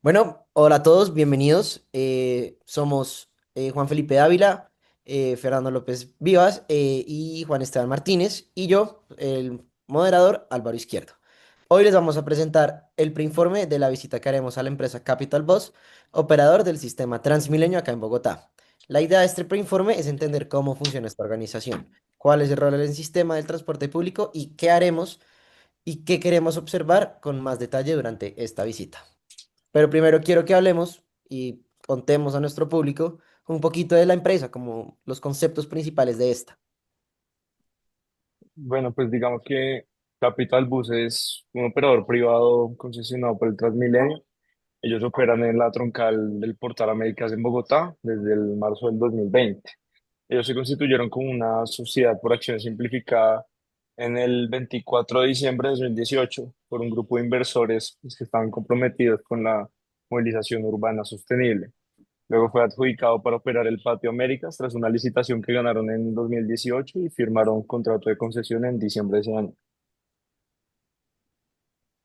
Bueno, hola a todos, bienvenidos. Somos Juan Felipe Dávila, Fernando López Vivas y Juan Esteban Martínez y yo, el moderador Álvaro Izquierdo. Hoy les vamos a presentar el preinforme de la visita que haremos a la empresa Capital Bus, operador del sistema Transmilenio acá en Bogotá. La idea de este preinforme es entender cómo funciona esta organización, cuál es el rol del sistema del transporte público y qué haremos y qué queremos observar con más detalle durante esta visita. Pero primero quiero que hablemos y contemos a nuestro público un poquito de la empresa, como los conceptos principales de esta. Bueno, pues digamos que Capital Bus es un operador privado concesionado por el Transmilenio. Ellos operan en la troncal del Portal Américas en Bogotá desde el marzo del 2020. Ellos se constituyeron como una sociedad por acción simplificada en el 24 de diciembre de 2018 por un grupo de inversores pues, que estaban comprometidos con la movilización urbana sostenible. Luego fue adjudicado para operar el Patio Américas tras una licitación que ganaron en 2018 y firmaron un contrato de concesión en diciembre de ese año.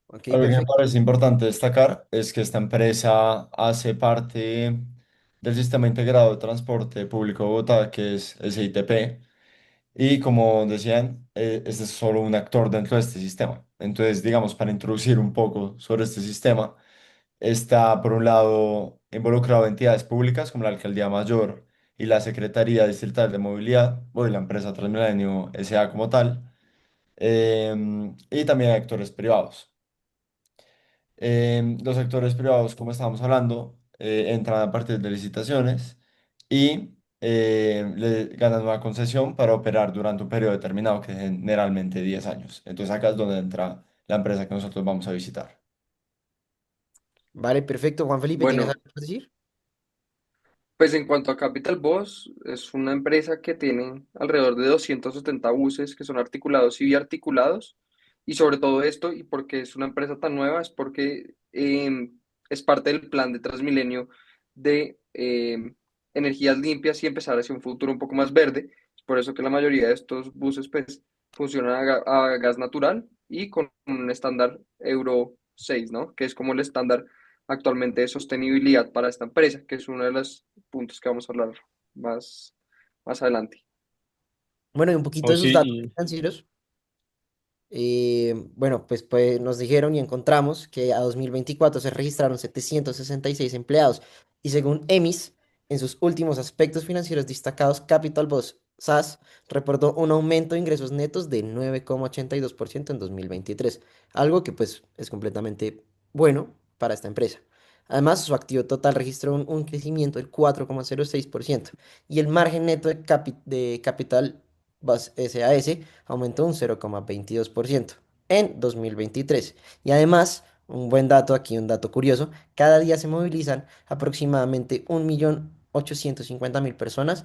Ok, Algo que me perfecto. parece importante destacar es que esta empresa hace parte del Sistema Integrado de Transporte Público de Bogotá, que es SITP, y como decían, este es solo un actor dentro de este sistema. Entonces, digamos, para introducir un poco sobre este sistema, está por un lado involucrado entidades públicas como la Alcaldía Mayor y la Secretaría Distrital de Movilidad, o la empresa Transmilenio SA como tal, y también actores privados. Los sectores privados, como estábamos hablando, entran a partir de licitaciones y le ganan una concesión para operar durante un periodo determinado, que es generalmente 10 años. Entonces acá es donde entra la empresa que nosotros vamos a visitar. Vale, perfecto. Juan Felipe, ¿tienes Bueno, algo que decir? pues en cuanto a Capital Bus, es una empresa que tiene alrededor de 270 buses que son articulados y biarticulados. Y sobre todo esto, y porque es una empresa tan nueva, es porque es parte del plan de Transmilenio de energías limpias y empezar hacia un futuro un poco más verde. Es por eso que la mayoría de estos buses pues, funcionan a gas natural y con un estándar Euro 6, ¿no? Que es como el estándar actualmente de sostenibilidad para esta empresa, que es uno de los puntos que vamos a hablar más, más adelante. Bueno, y un poquito Oh, de sus sí, datos y financieros. Bueno, pues nos dijeron y encontramos que a 2024 se registraron 766 empleados y según EMIS, en sus últimos aspectos financieros destacados, Capital Boss SAS reportó un aumento de ingresos netos de 9,82% en 2023, algo que pues es completamente bueno para esta empresa. Además, su activo total registró un crecimiento del 4,06% y el margen neto de Capital Boss SAS aumentó un 0,22% en 2023. Y además, un buen dato aquí, un dato curioso, cada día se movilizan aproximadamente 1.850.000 personas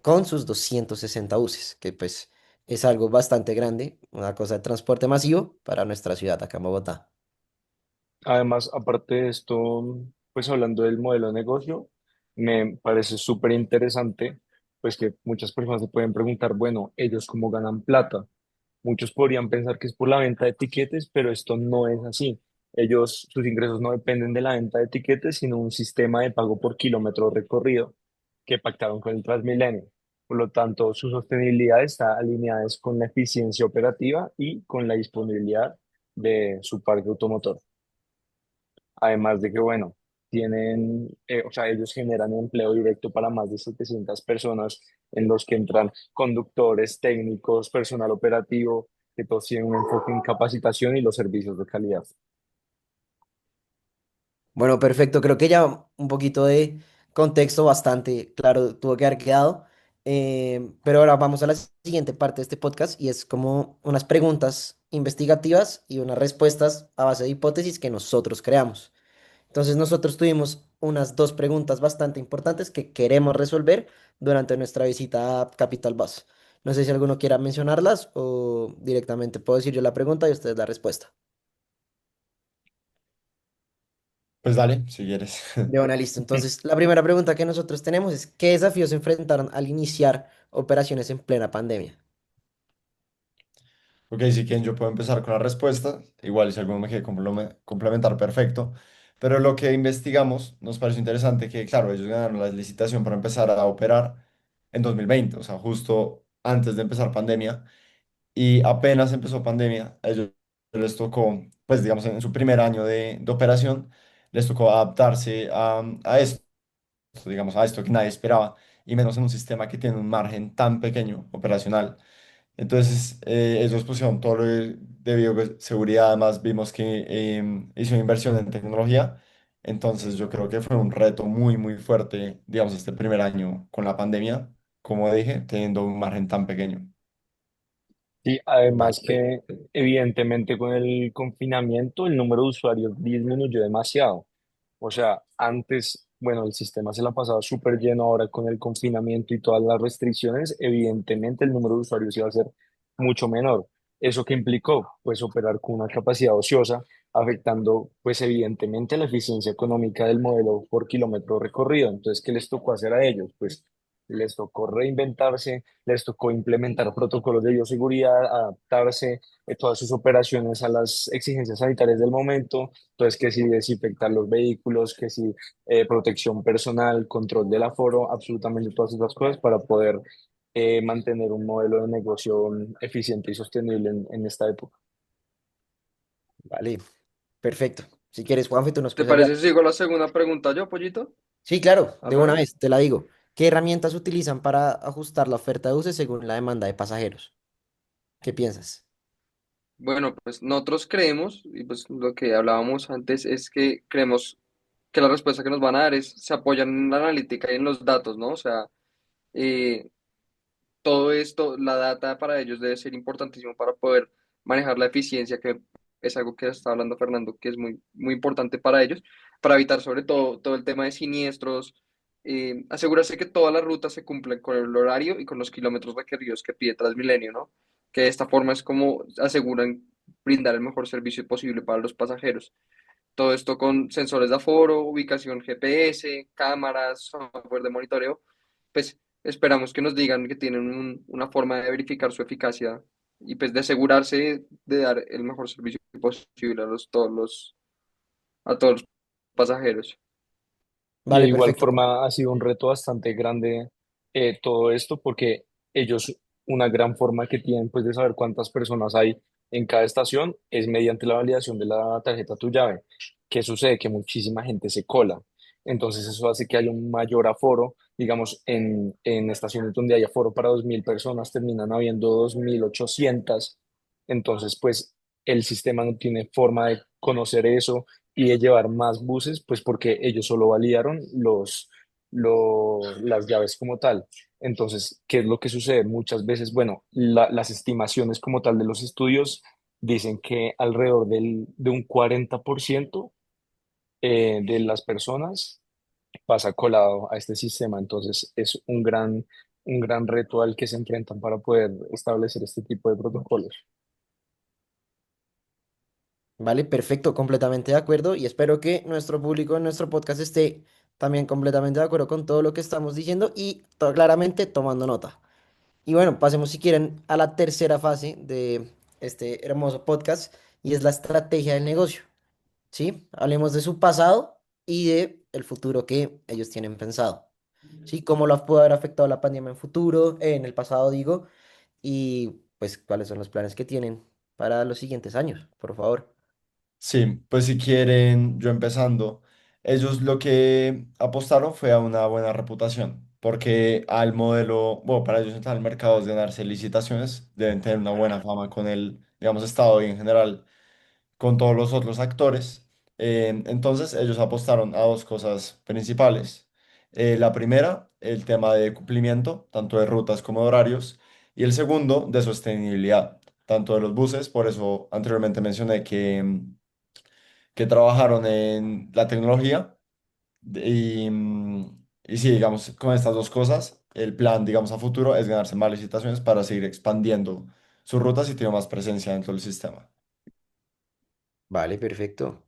con sus 260 buses, que pues es algo bastante grande, una cosa de transporte masivo para nuestra ciudad acá en Bogotá. además, aparte de esto, pues hablando del modelo de negocio, me parece súper interesante, pues que muchas personas se pueden preguntar, bueno, ¿ellos cómo ganan plata? Muchos podrían pensar que es por la venta de etiquetes, pero esto no es así. Sus ingresos no dependen de la venta de etiquetes, sino un sistema de pago por kilómetro recorrido que pactaron con el Transmilenio. Por lo tanto, su sostenibilidad está alineada es con la eficiencia operativa y con la disponibilidad de su parque automotor. Además de que, bueno, o sea, ellos generan empleo directo para más de 700 personas en los que entran conductores, técnicos, personal operativo, que todos tienen un enfoque en capacitación y los servicios de calidad. Bueno, perfecto. Creo que ya un poquito de contexto bastante claro tuvo que haber quedado. Pero ahora vamos a la siguiente parte de este podcast y es como unas preguntas investigativas y unas respuestas a base de hipótesis que nosotros creamos. Entonces nosotros tuvimos unas dos preguntas bastante importantes que queremos resolver durante nuestra visita a Capital Bus. No sé si alguno quiera mencionarlas o directamente puedo decir yo la pregunta y ustedes la respuesta. Pues dale, si quieres. De una, listo. Entonces, la primera pregunta que nosotros tenemos es, ¿qué desafíos se enfrentaron al iniciar operaciones en plena pandemia? Ok, si quieren yo puedo empezar con la respuesta. Igual si alguno me quiere complementar, perfecto. Pero lo que investigamos nos pareció interesante que, claro, ellos ganaron la licitación para empezar a operar en 2020, o sea, justo antes de empezar pandemia. Y apenas empezó pandemia, a ellos les tocó, pues digamos, en su primer año de operación, les tocó adaptarse a esto, digamos, a esto que nadie esperaba, y menos en un sistema que tiene un margen tan pequeño operacional. Entonces, ellos pusieron todo lo de bioseguridad, además vimos que hizo inversión en tecnología, entonces yo creo que fue un reto muy, muy fuerte, digamos, este primer año con la pandemia, como dije, teniendo un margen tan pequeño. Y Vale, además que evidentemente con el confinamiento el número de usuarios disminuyó demasiado. O sea, antes, bueno, el sistema se la pasaba súper lleno, ahora con el confinamiento y todas las restricciones, evidentemente el número de usuarios iba a ser mucho menor. ¿Eso qué implicó? Pues operar con una capacidad ociosa, afectando pues evidentemente la eficiencia económica del modelo por kilómetro recorrido. Entonces, ¿qué les tocó hacer a ellos? Pues les tocó reinventarse, les tocó implementar protocolos de bioseguridad, adaptarse todas sus operaciones a las exigencias sanitarias del momento. Entonces, que si desinfectar los vehículos, que si protección personal, control del aforo, absolutamente todas esas cosas para poder mantener un modelo de negocio eficiente y sostenible en esta época. vale, perfecto. Si quieres, Juanfe, tú nos ¿Te puedes ayudar. parece si sigo la segunda pregunta yo, Pollito? Sí, claro, A de una ver. vez, te la digo. ¿Qué herramientas utilizan para ajustar la oferta de buses según la demanda de pasajeros? ¿Qué piensas? Bueno, pues nosotros creemos, y pues lo que hablábamos antes es que creemos que la respuesta que nos van a dar es, se apoyan en la analítica y en los datos, ¿no? O sea, eh, todo esto, la data para ellos debe ser importantísimo para poder manejar la eficiencia, que es algo que está hablando Fernando, que es muy, muy importante para ellos, para evitar sobre todo todo el tema de siniestros, asegurarse que todas las rutas se cumplen con el horario y con los kilómetros requeridos que pide Transmilenio, ¿no? Que de esta forma es como aseguran brindar el mejor servicio posible para los pasajeros. Todo esto con sensores de aforo, ubicación GPS, cámaras, software de monitoreo. Pues esperamos que nos digan que tienen una forma de verificar su eficacia y pues de asegurarse de dar el mejor servicio posible a a todos los pasajeros. Y de Vale, igual perfecto. forma ha sido un reto bastante grande todo esto porque ellos, una gran forma que tienen pues de saber cuántas personas hay en cada estación es mediante la validación de la tarjeta Tu Llave. ¿Qué sucede? Que muchísima gente se cola. Entonces eso hace que haya un mayor aforo. Digamos, en estaciones donde hay aforo para 2.000 personas terminan habiendo 2.800. Entonces, pues el sistema no tiene forma de conocer eso y de llevar más buses, pues porque ellos solo validaron las llaves como tal. Entonces, ¿qué es lo que sucede? Muchas veces, bueno, las estimaciones como tal de los estudios dicen que alrededor de un 40% de las personas pasa colado a este sistema. Entonces, es un gran reto al que se enfrentan para poder establecer este tipo de protocolos. Vale, perfecto, completamente de acuerdo y espero que nuestro público en nuestro podcast esté también completamente de acuerdo con todo lo que estamos diciendo y claramente tomando nota. Y bueno, pasemos si quieren a la tercera fase de este hermoso podcast y es la estrategia del negocio, ¿sí? Hablemos de su pasado y de el futuro que ellos tienen pensado, ¿sí? Cómo lo pudo haber afectado la pandemia en futuro, en el pasado digo, y pues cuáles son los planes que tienen para los siguientes años, por favor. Sí, pues si quieren, yo empezando, ellos lo que apostaron fue a una buena reputación, porque al modelo, bueno, para ellos entrar al mercado es ganarse licitaciones, deben tener una buena fama con el, digamos, Estado y en general con todos los otros actores. Entonces ellos apostaron a dos cosas principales. La primera, el tema de cumplimiento, tanto de rutas como de horarios, y el segundo, de sostenibilidad, tanto de los buses, por eso anteriormente mencioné que trabajaron en la tecnología y sí, digamos, con estas dos cosas, el plan, digamos, a futuro es ganarse más licitaciones para seguir expandiendo sus rutas y tener más presencia dentro del sistema. Vale, perfecto.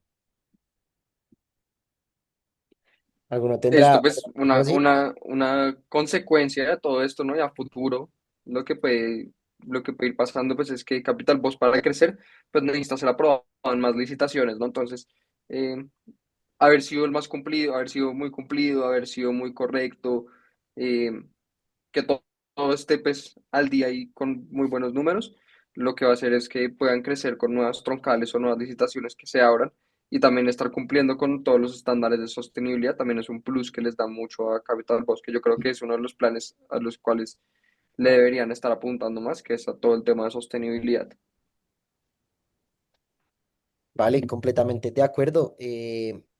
¿Alguno tendrá Esto pues algo así? una consecuencia de todo esto, ¿no? Y a futuro, lo que puede ir pasando pues es que Capital Boss para crecer pues necesita ser aprobado en más licitaciones, ¿no? Entonces, eh, haber sido el más cumplido, haber sido muy cumplido, haber sido muy correcto, eh, que todo esté pues al día y con muy buenos números, lo que va a hacer es que puedan crecer con nuevas troncales o nuevas licitaciones que se abran y también estar cumpliendo con todos los estándares de sostenibilidad también es un plus que les da mucho a Capital Bosque. Yo creo que es uno de los planes a los cuales le deberían estar apuntando más, que es a todo el tema de sostenibilidad. Vale, completamente de acuerdo.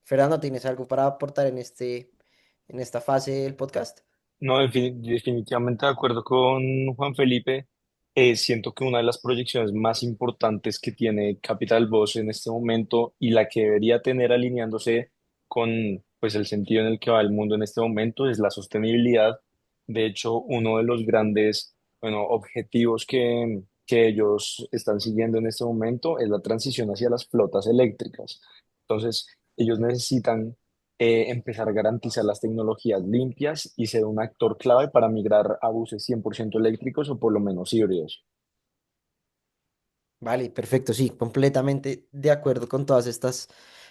Fernando, ¿tienes algo para aportar en esta fase del podcast? No, definitivamente de acuerdo con Juan Felipe. Siento que una de las proyecciones más importantes que tiene Capital Boss en este momento y la que debería tener alineándose con pues, el sentido en el que va el mundo en este momento es la sostenibilidad. De hecho, uno de los grandes, bueno, objetivos que ellos están siguiendo en este momento es la transición hacia las flotas eléctricas. Entonces, ellos necesitan empezar a garantizar las tecnologías limpias y ser un actor clave para migrar a buses 100% eléctricos o por lo menos híbridos. Vale, perfecto, sí, completamente de acuerdo con todas estas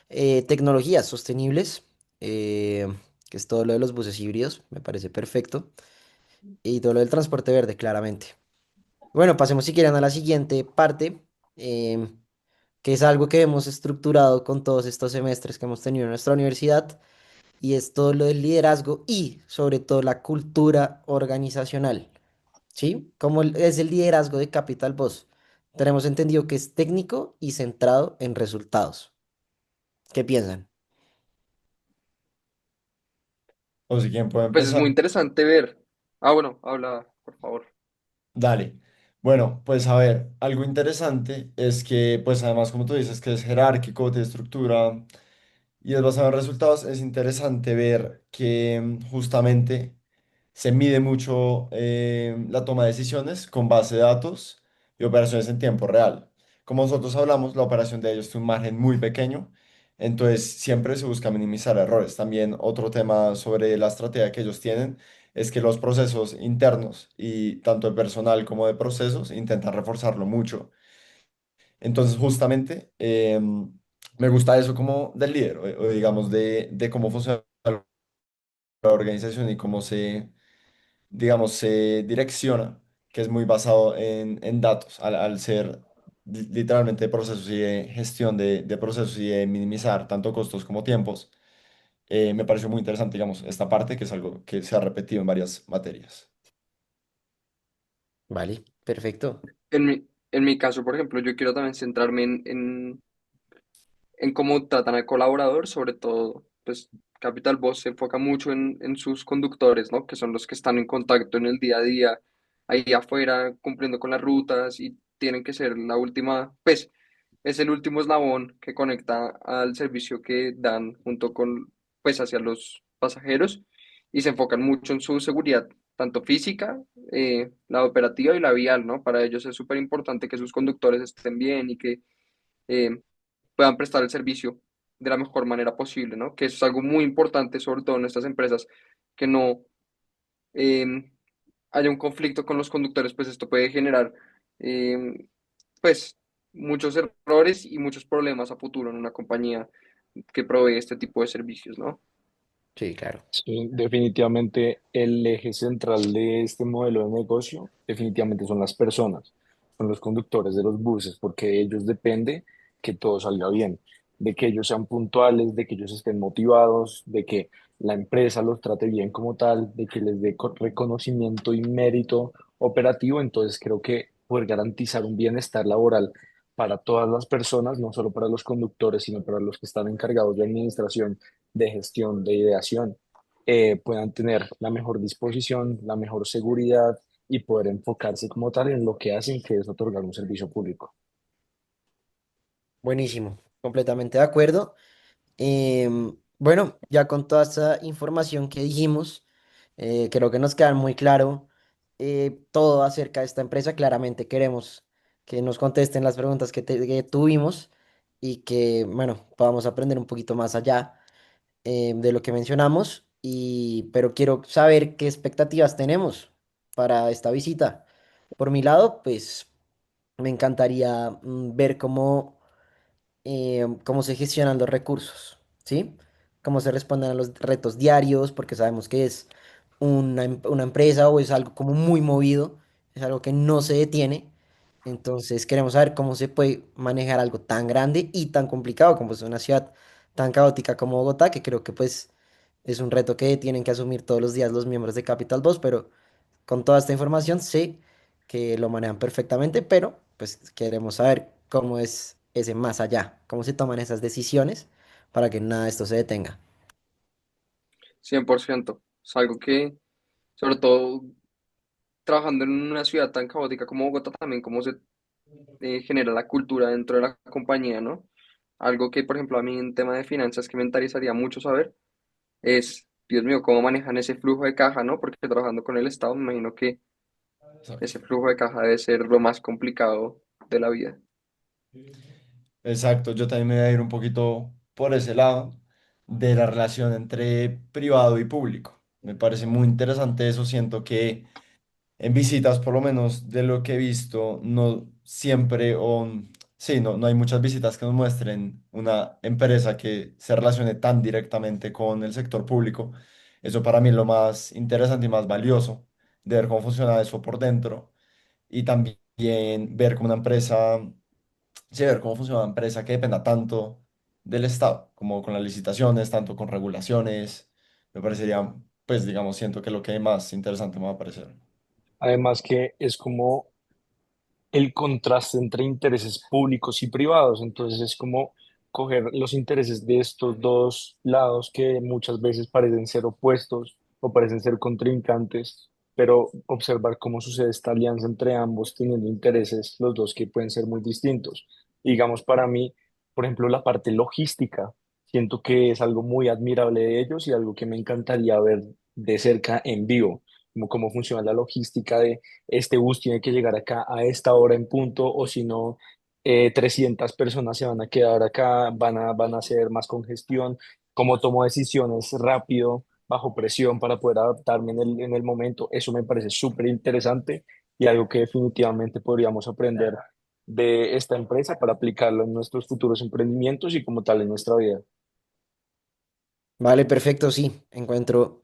tecnologías sostenibles, eh, que es todo lo de los buses híbridos, me parece perfecto, y todo lo del transporte verde, claramente. Bueno, pasemos si quieren a la siguiente parte, em, que es algo que hemos estructurado con todos estos semestres que hemos tenido en nuestra universidad, y es todo lo del liderazgo y sobre todo la cultura organizacional. ¿Sí? Como es el liderazgo de Capital Boss. Tenemos entendido que es técnico y centrado en resultados. ¿Qué piensan? O si quién puede Pues es empezar. muy interesante ver. Ah, bueno, habla, por favor. Dale. Bueno, pues a ver, algo interesante es que, pues además, como tú dices, que es jerárquico, de estructura y es basado en resultados, es interesante ver que justamente se mide mucho la toma de decisiones con base de datos y operaciones en tiempo real. Como nosotros hablamos, la operación de ellos tiene un margen muy pequeño, entonces siempre se busca minimizar errores. También otro tema sobre la estrategia que ellos tienen es que los procesos internos y tanto de personal como de procesos intentan reforzarlo mucho. Entonces justamente me gusta eso como del líder o digamos de cómo funciona la organización y cómo digamos, se direcciona, que es muy basado en datos, al ser literalmente de procesos y de gestión de procesos y de minimizar tanto costos como tiempos. Me pareció muy interesante, digamos, esta parte, que es algo que se ha repetido en varias materias. Vale, perfecto. En mi caso, por ejemplo, yo quiero también centrarme en cómo tratan al colaborador, sobre todo, pues Capital Boss se enfoca mucho en sus conductores, ¿no? Que son los que están en contacto en el día a día, ahí afuera, cumpliendo con las rutas y tienen que ser la última, pues es el último eslabón que conecta al servicio que dan junto con, pues hacia los pasajeros y se enfocan mucho en su seguridad, tanto física, la operativa y la vial, ¿no? Para ellos es súper importante que sus conductores estén bien y que eh, puedan prestar el servicio de la mejor manera posible, ¿no? Que eso es algo muy importante, sobre todo en estas empresas, que no eh, haya un conflicto con los conductores, pues esto puede generar, eh, pues, muchos errores y muchos problemas a futuro en una compañía que provee este tipo de servicios, ¿no? Sí, claro. Sí, definitivamente el eje central de este modelo de negocio definitivamente son las personas, son los conductores de los buses, porque de ellos depende que todo salga bien, de que ellos sean puntuales, de que ellos estén motivados, de que la empresa los trate bien como tal, de que les dé reconocimiento y mérito operativo. Entonces creo que poder garantizar un bienestar laboral para todas las personas, no solo para los conductores, sino para los que están encargados de administración, de gestión, de ideación, puedan tener la mejor disposición, la mejor seguridad y poder enfocarse como tal en lo que hacen, que es otorgar un servicio público. Buenísimo. Completamente de acuerdo. Bueno, ya con toda esta información que dijimos, creo que nos queda muy claro todo acerca de esta empresa. Claramente queremos que nos contesten las preguntas que tuvimos y que, bueno, podamos aprender un poquito más allá de lo que mencionamos. Pero quiero saber qué expectativas tenemos para esta visita. Por mi lado, pues me encantaría ver cómo se gestionan los recursos, ¿sí? cómo se responden a los retos diarios, porque sabemos que es una empresa o es algo como muy movido, es algo que no se detiene. Entonces queremos saber cómo se puede manejar algo tan grande y tan complicado como es una ciudad tan caótica como Bogotá, que creo que pues es un reto que tienen que asumir todos los días los miembros de Capital Boss, pero con toda esta información sé que lo manejan perfectamente, pero pues queremos saber cómo es ese más allá, cómo se toman esas decisiones para que nada de esto se detenga. 100%. Es algo que, sobre todo trabajando en una ciudad tan caótica como Bogotá, también cómo se genera la cultura dentro de la compañía, ¿no? Algo que, por ejemplo, a mí en tema de finanzas que me interesaría mucho saber es, Dios mío, cómo manejan ese flujo de caja, ¿no? Porque trabajando con el Estado, me imagino que ese Exacto. flujo de caja debe ser lo más complicado de la vida. Exacto, yo también me voy a ir un poquito por ese lado de la relación entre privado y público. Me parece muy interesante eso, siento que en visitas, por lo menos de lo que he visto, no siempre, sí, no hay muchas visitas que nos muestren una empresa que se relacione tan directamente con el sector público. Eso para mí es lo más interesante y más valioso, de ver cómo funciona eso por dentro y también ver cómo una empresa, sí, ver cómo funciona una empresa que dependa tanto del Estado, como con las licitaciones, tanto con regulaciones. Me parecería, pues digamos, siento que lo que más interesante me va a parecer. Además que es como el contraste entre intereses públicos y privados. Entonces es como coger los intereses de estos dos lados que muchas veces parecen ser opuestos o parecen ser contrincantes, pero observar cómo sucede esta alianza entre ambos teniendo intereses los dos que pueden ser muy distintos. Digamos, para mí, por ejemplo, la parte logística, siento que es algo muy admirable de ellos y algo que me encantaría ver de cerca en vivo, como cómo funciona la logística de este bus tiene que llegar acá a esta hora en punto, o si no, 300 personas se van a quedar acá, van a hacer más congestión, cómo tomo decisiones rápido, bajo presión para poder adaptarme en el momento. Eso me parece súper interesante y algo que definitivamente podríamos aprender de esta empresa para aplicarlo en nuestros futuros emprendimientos y como tal en nuestra vida. Vale, perfecto, sí, encuentro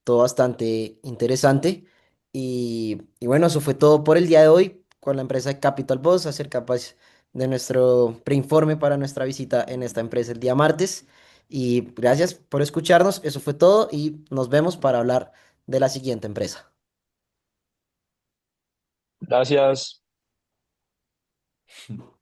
todo bastante interesante. Y bueno, eso fue todo por el día de hoy con la empresa de Capital Boss acerca pues de nuestro preinforme para nuestra visita en esta empresa el día martes. Y gracias por escucharnos, eso fue todo y nos vemos para hablar de la siguiente empresa. Gracias. Buenísimo.